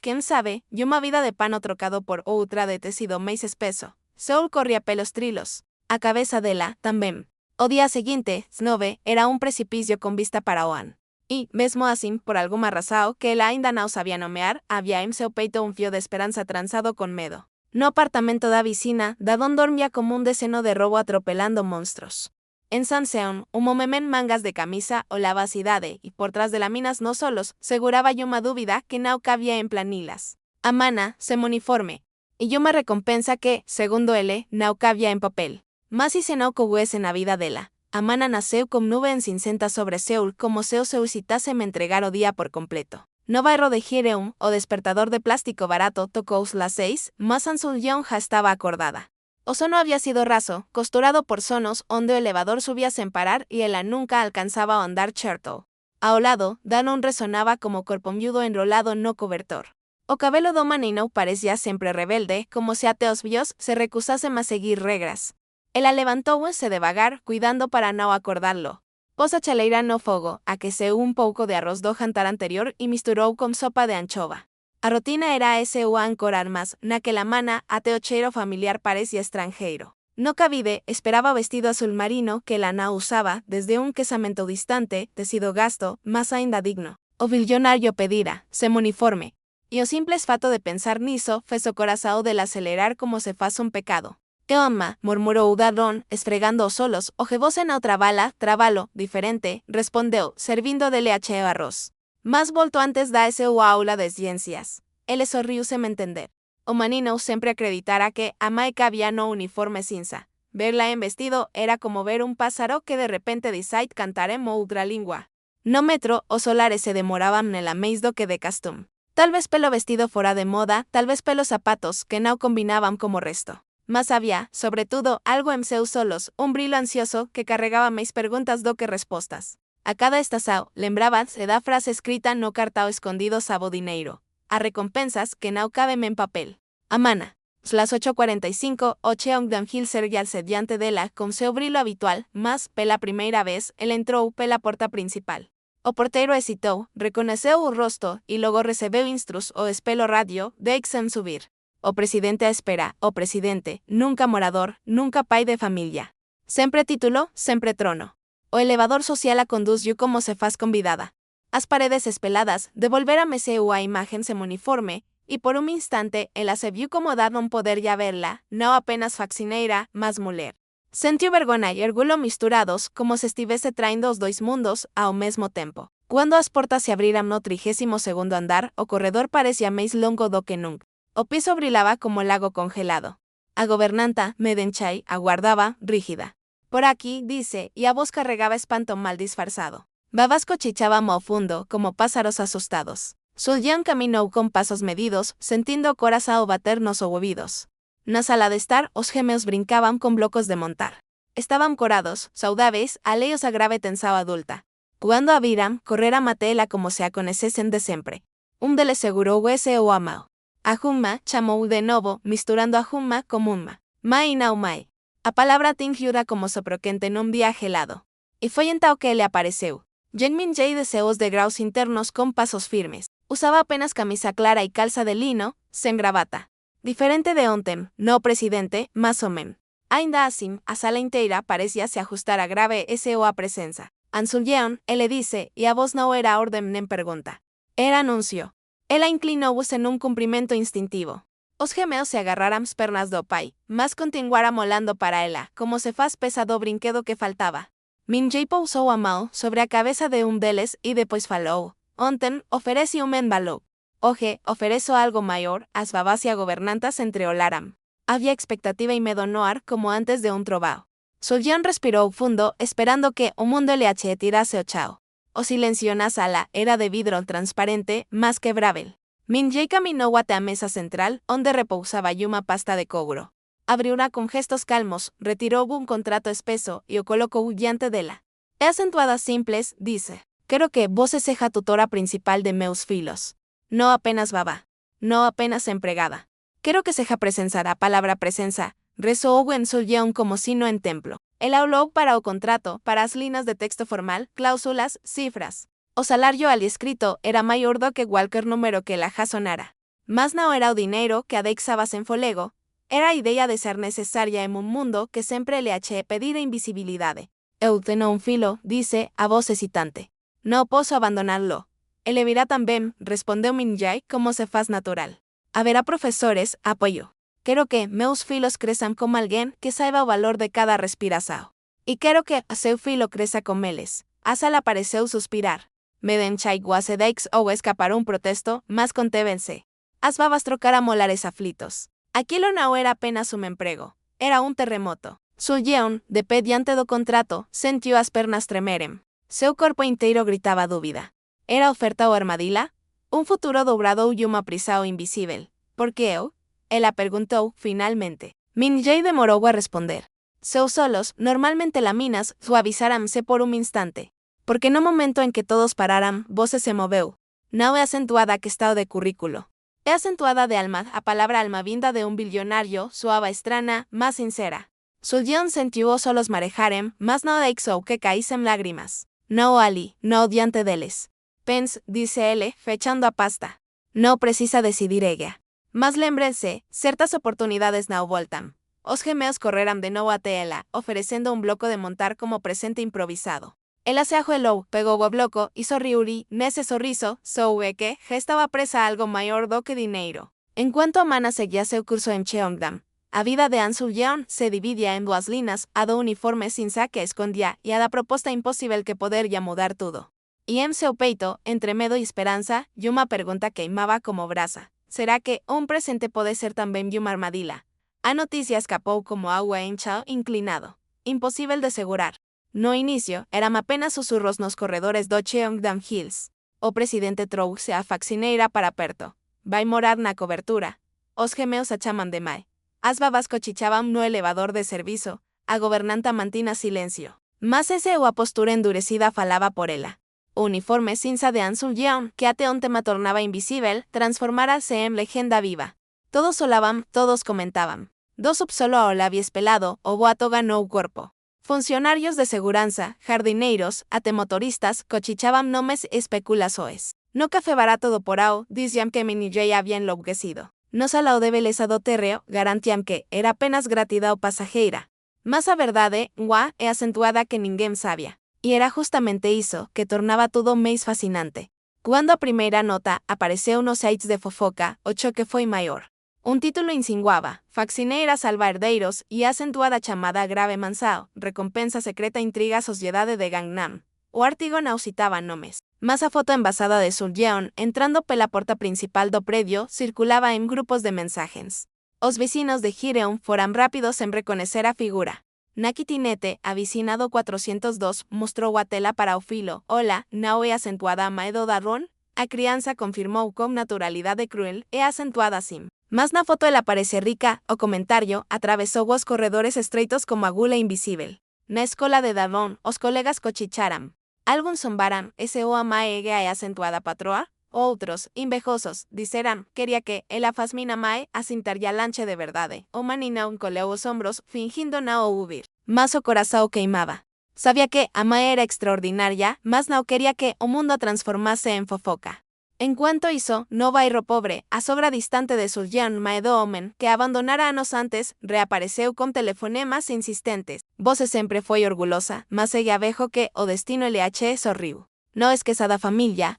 Quen sabe, y uma vida de pano trocado por outra de tecido máis espeso. Soul corría pelos trilos. A cabeza dela, tamén. O día seguinte, Snove, era un precipicio con vista para Oan. Y, mesmo assim, por alguma razão que ela ainda não sabía nomear, había en seu peito un fío de esperanza tranzado con medo. No apartamento da vicina, Dadón dormía como un deceno de robo atropelando monstruos. En Sanseon, un momento mangas de camisa o la vacidade, y por tras de laminas no solos, seguraba yo uma dúvida que no cabía en planilas. A mana, sem uniforme. Y yo me recompensa que, segundo ele, no cabía en papel. Mas si se no coguese na vida dela. A mana nasceu com nube encincenta sobre Seul como se o solicitase me entregar o día por completo. No bairro de Gireum, o despertador de plástico barato tocó las 6, mas Ansullion ya estaba acordada. O sono había sido raso, costurado por sonos onde o elevador subía sin parar y ela nunca alcanzaba a andar cherto. Ao lado, Danon resonaba como corpo miudo enrolado no cobertor. O cabelo do manino parecía siempre rebelde, como si ateos bios se recusasen a seguir regras. Ela levantou-se devagar, cuidando para no acordarlo. Pos a chaleira no fogo, aqueceu un pouco de arroz do jantar anterior y misturou con sopa de anchova. A rotina era ese o ancorar más, na que la mana, até o cheiro familiar parecía estrangeiro. No cabide, esperaba vestido azul marino que la na usaba desde un casamento distante, tecido gasto, más ainda digno. O billonario pedira, sem uniforme. Y o simple esfato de pensar niso, fez o corazao del acelerar como se faz un pecado. «Que home», murmurou Dadón, esfregando os solos, o jevose na outra bala, trabalo, diferente, respondeu, servindo dele acheo arroz. Mas volto antes da ese o aula de ciencias. Ele sorriu sem entender. O manino sempre acreditara que a mai cabía no uniforme cinza. Verla en vestido era como ver un pájaro que de repente decide cantar en outra lingua. No metro, os solares se demoraban nela máis do que de costum. Tal vez pelo vestido fora de moda, tal vez pelos zapatos que no combinaban como resto. Mas había, sobre todo, algo en seus solos, un brillo ansioso que carregaba máis preguntas do que respostas. A cada estação, lembraba-se da frase escrita no cartao escondido sabo dineiro. A recompensas que no caben en papel. A mana. Las 8:45, o Cheongdam Hill sergue al sediante dela con seu brillo habitual, mas, pela primeira vez, el entrou pela porta principal. O porteiro hesitou, reconheceu o rosto e logo recebeu instrus o espelo radio, deixen subir. O presidente a espera, o presidente, nunca morador, nunca pai de familia. Sempre título, sempre trono. O elevador social a conduziu como se faz convidada. As paredes espeladas devolvéramese a imagen sem uniforme, y por un instante ela se viu como Dadon poder ya verla, no apenas fascineira, mas mulher. Sentiu vergonha e orgulho misturados, como se estivese traindo os dois mundos ao mesmo tempo. Quando as portas se abriram no 32º andar, o corredor parecía máis longo do que nunca. O piso brilaba como lago congelado. A gobernanta, Medenchai, aguardaba, rígida. Por aquí, dice, y a voz carregaba espanto mal disfrazado. Babas cochichaban ao fundo, como pájaros asustados. Sullivan caminó con pasos medidos, sentindo o corazao bater nos ouvidos. Na sala de estar, os gemeos brincaban con blocos de montar. Estaban corados, saudables, aleos a grave tensao adulta. Cuando aviram, correr a matela como se aconecesen de sempre. Deles segurou ese o amao. A Humma, chamou de novo, misturando a Humma como Umma. Mai nau mai. A palabra tingiura como soproquente nun viaje helado. Y foi entao que le apareceu. Min Jay deseos de graus internos con pasos firmes. Usaba apenas camisa clara y calza de lino, sem gravata. Diferente de ontem, no presidente, más o men. Ainda assim, a sala inteira parecía se ajustar a grave S.O. a presenza. Ansulleon, ele dice, y a voz no era orden nem pergunta. Era anuncio. Ela inclinou-se en un cumprimento instintivo. Os gemeos se agarraram as pernas do pai, mas continuara molando para ela, como se faz pesado brinquedo que faltaba. Minjay pousou a mão sobre a cabeça de deles e depois falou. Ontem, ofereci balou. Hoje, ofereço algo maior, as babás e a governantas entreolaram. Había expectativa y medo noar como antes de un trovao. Soljeon respiró fundo, esperando que o mundo le tirase o chao. O silencio na sala era de vidro transparente, más quebrable. Minjay caminó guate a mesa central, onde repousaba Yuma pasta de couro. Abrióla con gestos calmos, retiró un contrato espeso y o colocó diante dela. E acentuadas simples, dice. Quero que vos seja tutora principal de meus filos. No apenas babá. No apenas empregada. Quero que seja presença a palabra presença, resoou en Soljeon como sino en templo. El habló para o contrato, para as linas de texto formal, cláusulas, cifras. O salario al escrito era maior do que cualquier número que la sonara. Mas não era o dinheiro que adexabas en folego, era a ideia de ser necesaria en un mundo que sempre le ache pedir invisibilidade. Eu tenho un filo, dice, a voz hesitante. No posso abandonarlo. Ele virá também, respondeu Minjay como se faz natural. Haberá profesores, apoio. Quero que meus filos cresçam como alguén que saiba o valor de cada respiração. E quero que a seu filo cresça com eles. A sala pareceu suspirar. Medenchay guasedeix ou escapar un protesto, mas contévense. As babas trocara molares aflitos. Aquilo não era apenas un emprego. Era un terremoto. Soljeon, de pé diante do contrato, sentiu as pernas tremerem. Seu corpo inteiro gritaba dúbida. Era oferta ou armadilha? Un futuro dobrado ou Yuma prisao invisível. Por que eu? Ela perguntou, finalmente. Minjay demorou a responder. Seus solos, normalmente laminas, suavizaram-se por un instante. Porque no momento en que todos pararam, voce se moveu. Não é acentuada que estado de currículo. É acentuada de alma, a palabra alma vinda de un billonario, suava estrana, más sincera. Soljeon sentiu os solos marejarem, mas não deixou que caíssem lágrimas. No ali, no diante deles. Pens, dice ele, fechando a pasta. No precisa decidir ella. Mas lembrense, certas oportunidades não voltam. Os gemeos correram de novo até ela, oferecendo un bloco de montar como presente improvisado. Ela se ajoelou, pegou o bloco e sorriuri, nesse sorriso, soube que estava presa algo maior do que dinheiro. Enquanto a mana seguía seu curso en Cheongdam, a vida de An Sul-yeon se dividía en duas linas, a do uniforme cinza que escondía e a da proposta impossível que poderia mudar tudo. E en seu peito, entre medo e esperanza, Yuma pergunta queimaba como brasa. Será que un presente pode ser tamén Yuma armadilha? A noticia escapou como agua en chao inclinado. Imposible de segurar. No inicio, eran apenas susurros nos corredores do Cheongdam Hills. O presidente trouxe a faxineira para perto. Vai morar na cobertura. Os gemeos achaman de mai. As babas cochichaban no elevador de servizo. A gobernanta mantina silencio. Mas ese o a postura endurecida falaba por ela. O uniforme cinza de An Sul-yeon, que até onte ma tornaba invisível, transformárase en legenda viva. Todos solaban, todos comentaban. Do subsolo ao labies pelado, o boa toga no corpo. Funcionarios de seguranza, jardineiros, até motoristas, cochichaban nomes especulações. No café barato do porao, dizían que Minjay había enlouquecido. No salao de beleza do terreo, garantían que era apenas gratidão pasajeira. Mas a verdade, é acentuada que ninguém sabia. E era justamente isso que tornava tudo mais fascinante. Quando a primeira nota apareceu nos sites de fofoca, o choque foi maior. Un título insinuaba, faxineira salva herdeiros e acentuada chamada grave mansao, recompensa secreta intriga sociedade de Gangnam. O artigo não citaba nomes, mas a foto envasada de Soljeon entrando pela porta principal do prédio circulaba en grupos de mensagens. Os vecinos de Gireon foram rápidos en reconocer a figura. Na kitinete, avicinado 402, mostrou a tela para o filo. Hola, não é acentuada a maedo da Ron? A criança confirmou com naturalidade cruel e acentuada assim. Más na foto el aparece rica, o comentario, atravesó os corredores estreitos como agula invisible. Na escola de Davon, os colegas cochicharam. Algún zombaran, o amae ege acentuada patroa? Outros, invejosos, diceran, quería que, ela fasmina mae, acintar ya lanche de verdade, o manina un coleo os hombros, fingindo na o ubir. Más o corazao queimaba. Sabía que amae era extraordinaria, más no quería que o mundo transformase en fofoca. En cuanto hizo, no bairro pobre, a sobra distante de sus Jean maedo homen, que abandonara anos antes, reapareceu con telefonemas insistentes. Voce sempre foi orgullosa, mas ella abejo que o destino LH sorriu. No es que sada familia,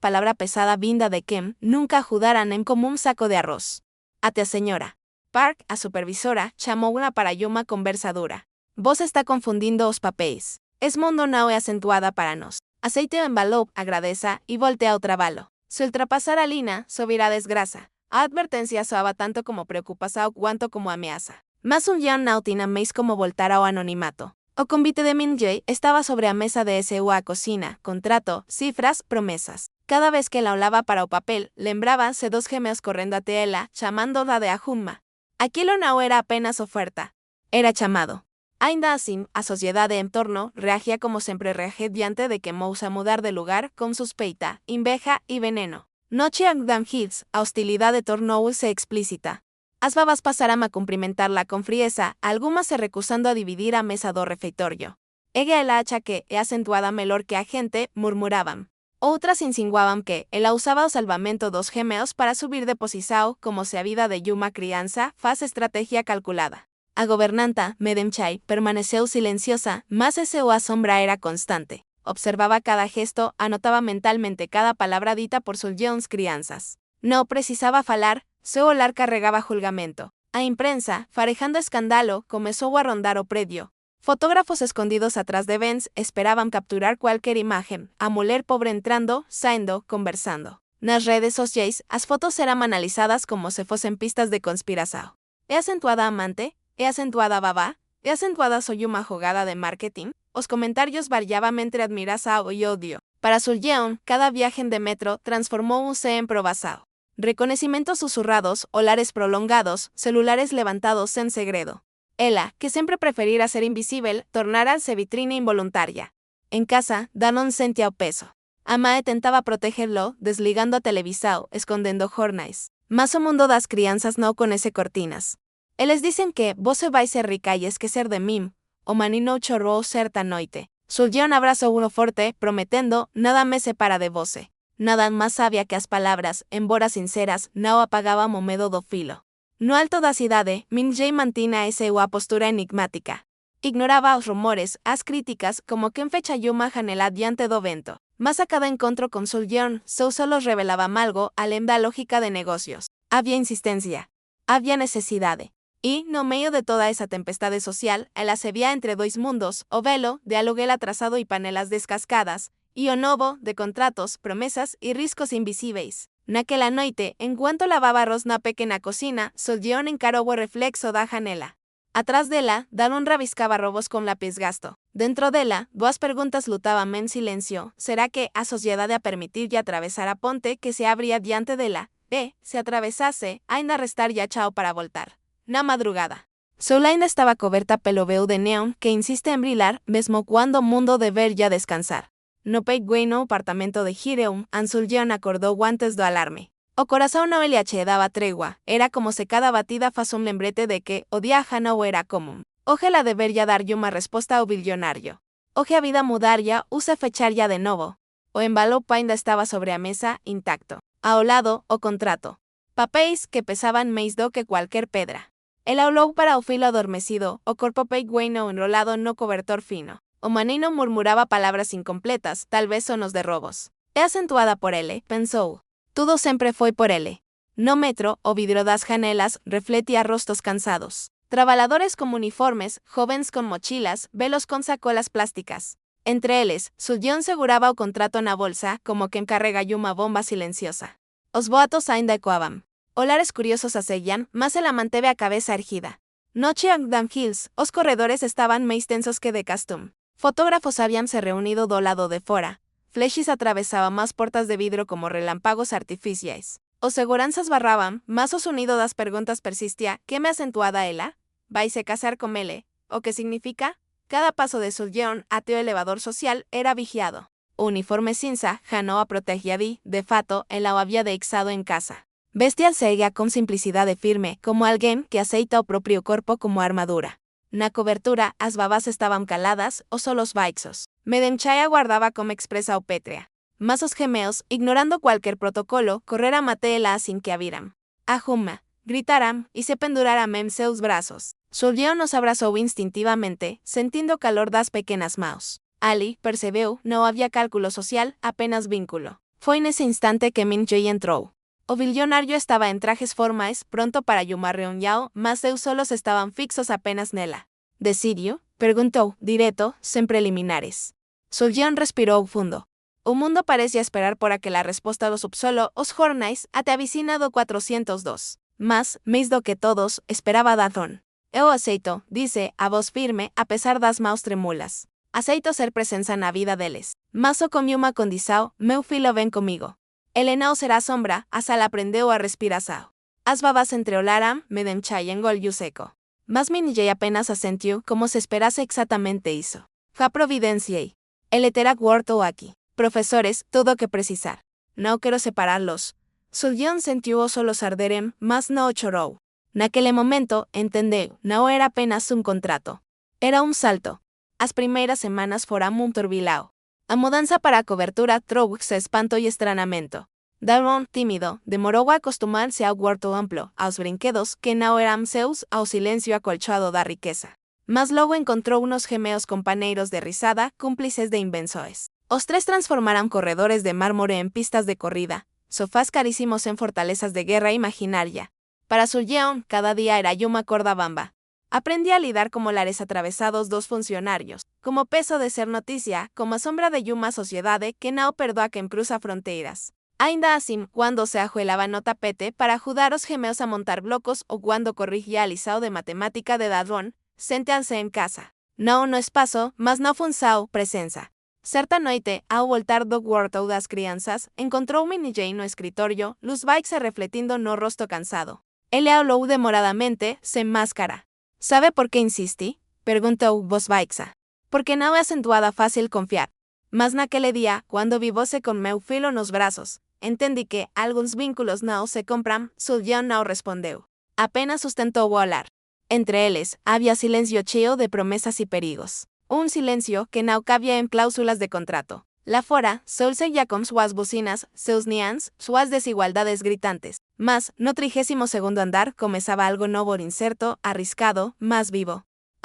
palabra pesada vinda de Kem, nunca ajudaran en como un saco de arroz. Ate a señora Park, a supervisora, chamou una para Yuma conversadura. Vos está confundindo os papéis. Es mundo nao e acentuada para nos. Aceite o embalou, agradeza, y voltea otra balo. Si ultrapasar a Lina, subirá desgraza. A advertencia soaba tanto como preocupação cuanto como ameaza. Más un Jean Nautina meis como voltara o anonimato. O convite de Min Jae estaba sobre a mesa de SUA cocina, contrato, cifras, promesas. Cada vez que la hablaba para o papel, lembrábanse dos gemeos correndo até ela, chamando da de Ajumma. Aquilo não era apenas oferta. Era chamado. Ainda assim, a sociedade en torno reagía como siempre reagía diante de que Mousa mudar de lugar con suspeita, inveja y veneno. Noche Agdam Hills, a hostilidade tornou-se explícita. As babas pasaram a cumprimentarla con frieza, algumas se recusando a dividir a mesa do refeitorio. Ella el hacha que, e acentuada melor que a gente, murmuraban. Outras insinuaban que, ela usaba o salvamento dos gemeos para subir de posizao como se a vida de Yuma crianza, faz estrategia calculada. A gobernanta, Medem Chai, permaneceu silenciosa, mas o asombra era constante. Observaba cada gesto, anotaba mentalmente cada palabra dita por sus Jones crianzas. No precisaba falar, seu olhar carregaba julgamento. A imprensa, farejando escándalo, comenzó a rondar o predio. Fotógrafos escondidos atrás de Benz esperaban capturar cualquier imagen, a mulher pobre entrando, saindo, conversando. Nas redes sociais, as fotos eran analizadas como se fosen pistas de conspiração. ¿É acentuada amante? ¿É acentuada babá? ¿É acentuada soy una jugada de marketing? Os comentarios variaban entre admiração y odio. Para Suljeon, cada viaje de metro transformó-se en provação. Reconocimientos susurrados, olares prolongados, celulares levantados en segredo. Ela, que siempre preferira ser invisible, tornara-se vitrina involuntaria. En casa, Danon sentia o peso. Amae tentaba protegerlo, desligando a televisao, escondendo jornais. Mas o mundo das crianças no conhece cortinas. Eles dicen que vos vai ser rica y esquecer de mim, o manino chorrou certa noite. Suljeon abrazó uno forte, prometendo, nada me separa de vose. Nada más sabia que as palabras, embora sinceras, não apagaban o medo do filo. No alto da cidade, Min Jae mantina a postura enigmática. Ignoraba os rumores, as críticas, como que en fecha Yuma janela diante do vento. Mas a cada encontro con Suljeon, solo revelaba algo, além da lógica de negocios. Había insistencia. Había necesidade. Y, no medio de toda esa tempestade social, ela se vía entre dois mundos, o velo, de aluguel atrasado y panelas descascadas, y o novo, de contratos, promesas y riscos invisíveis. Naquela noite, en cuanto lavaba arroz na pequena cocina, Suljeon encarou o reflexo da janela. Atrás dela, Danon rabiscaba robos con lápiz gasto. Dentro dela, duas perguntas lutaban en silencio. Será que a sociedade a permitirlle atravesar a ponte que se abría diante dela? E, se atravesase, ainda restar ya chao para voltar. Na madrugada. Sola ainda estaba coberta pelo véu de neón que insiste en brilhar, mesmo cuando mundo deber ya descansar. No pequeno apartamento de Hireum, Suljeon acordou antes do alarme. O corazón no le daba tregua, era como se cada batida faz un lembrete de que o día no era común. Oje la deber ya dar uma resposta ao billonario. Oje a vida mudar ya, use fechar ya de novo. O envelope ainda estaba sobre a mesa, intacto. Ao lado, o contrato. Papéis que pesaban máis do que cualquier pedra. El aulou para o filo adormecido, o corpo pequeno enrolado no cobertor fino. O manino murmuraba palabras incompletas, tal vez sonos de robos. É acentuada por ele, pensou. Tudo sempre foi por ele. No metro, o vidro das janelas refletia rostos cansados. Trabalhadores con uniformes, jóvenes con mochilas, velos con sacolas plásticas. Entre eles, Suljeon seguraba o contrato na bolsa, como que encarrega uma bomba silenciosa. Os boatos ainda ecoaban. Olares curiosos a seguían, mas ela manteve a cabeza erguida. Noche Agdam Hills, os corredores estaban máis tensos que de costume. Fotógrafos habíanse reunido do lado de fora. Flechis atravesaba más puertas de vidro como relámpagos artificiais. O seguranzas barraban, más o sonido das preguntas persistía, ¿qué me acentuada ela? Vais a casar con ele, o qué significa? Cada paso de su guión ateo elevador social era vigiado. Uniforme cinza, Janoa protegiadi, de fato, en la había deixado en casa. Bestial seguía con simplicidad de firme, como alguien que aceita o propio cuerpo como armadura. Na cobertura, as babas estaban caladas, o solos baixos. Medenchaya guardaba como expresa o pétrea. Mas os gemeos, ignorando cualquier protocolo, correra matela sin que aviram. Ajuma, gritaram, y se penduraram en seus brazos. Sullión nos abrazó instintivamente, sintiendo calor das pequeñas maus. Ali, percebeu, no había cálculo social, apenas vínculo. Fue en ese instante que Min Jae entró. O billonario estaba en trajes formais, pronto para llamar reunião, mas seus solos estaban fixos apenas nela. ¿Decidió? Preguntó, directo, sin preliminares. Sullión respiró fundo. O mundo parecía esperar por aquella respuesta do subsolo, os jornais, até a vicina do 402. Mas, mais do que todos, esperaba Dazón. Eu aceito, dice, a voz firme, a pesar das maus tremulas. Aceito ser presença na vida deles. Mas o comió uma condição, meu filho ven comigo. El não será sombra, a sal aprendeu a respiração. As babas entreolaram, Medenchai engoliu seco. Mas Minjay apenas asentiu, como se esperase exactamente isso. Fa providenciei. El eterac huerto aquí. Profesores, todo que precisar. No quiero separarlos. Sullión sentiu o solos arderem, mas no chorou. Naquele momento, entendeu, no era apenas un contrato. Era un salto. As primeiras semanas foram un turbilao. A mudança para a cobertura trouxe espanto e estranhamento. Daron, tímido, demorou a acostumar-se ao huerto amplo, aos brinquedos que não eram seus, ao silêncio acolchoado da riqueza. Mas logo encontrou unos gemeos compañeros de risada, cúmplices de invenções. Os tres transformaram corredores de mármore en pistas de corrida, sofás carísimos en fortalezas de guerra imaginaria. Para Sullión, cada día era uma corda bamba. Aprendí a lidar como lares atravesados dos funcionarios, como peso de ser noticia, como sombra de uma sociedade que não perdoa quem cruza fronteiras. Ainda assim, quando se ajuelaba no tapete para ajudar os gemeos a montar blocos o quando corrigia a lisao de matemática de Dadrón, sentíanse en casa. No espaço, mas no função, presença. Certa noite, ao voltar do huerto das crianças, encontrou Minjay no escritorio, luz baixa refletindo no rosto cansado. Ele hablou demoradamente, sem máscara. ¿Sabe por qué insistí? Preguntó voz baixa. Porque não é acentuada fácil confiar. Mas naquele dia, quando vivose con meu filho nos brazos, entendi que alguns vínculos não se compram, Sullión não respondeu. Apenas sustentou o olhar. Entre eles, había silencio cheio de promesas y perigos. Un silencio que não cabía en cláusulas de contrato. Lá fora, sol seguía con suas bocinas, seus nians, suas desigualdades gritantes. Mas, no 32º andar comenzaba algo novo incerto, arriscado, más vivo.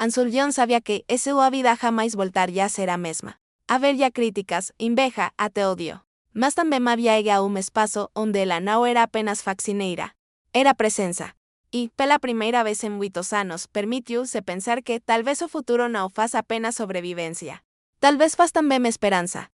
Sullión sabía que esa vida jamás voltaría a ser a mesma. Habería críticas, inveja, até odio. Mas também había un espaço onde ela não era apenas fascineira. Era presença. Y, pela primeira vez en muitos anos, permitiu-se pensar que talvez o futuro não faz apenas sobrevivencia. Talvez faz também esperança.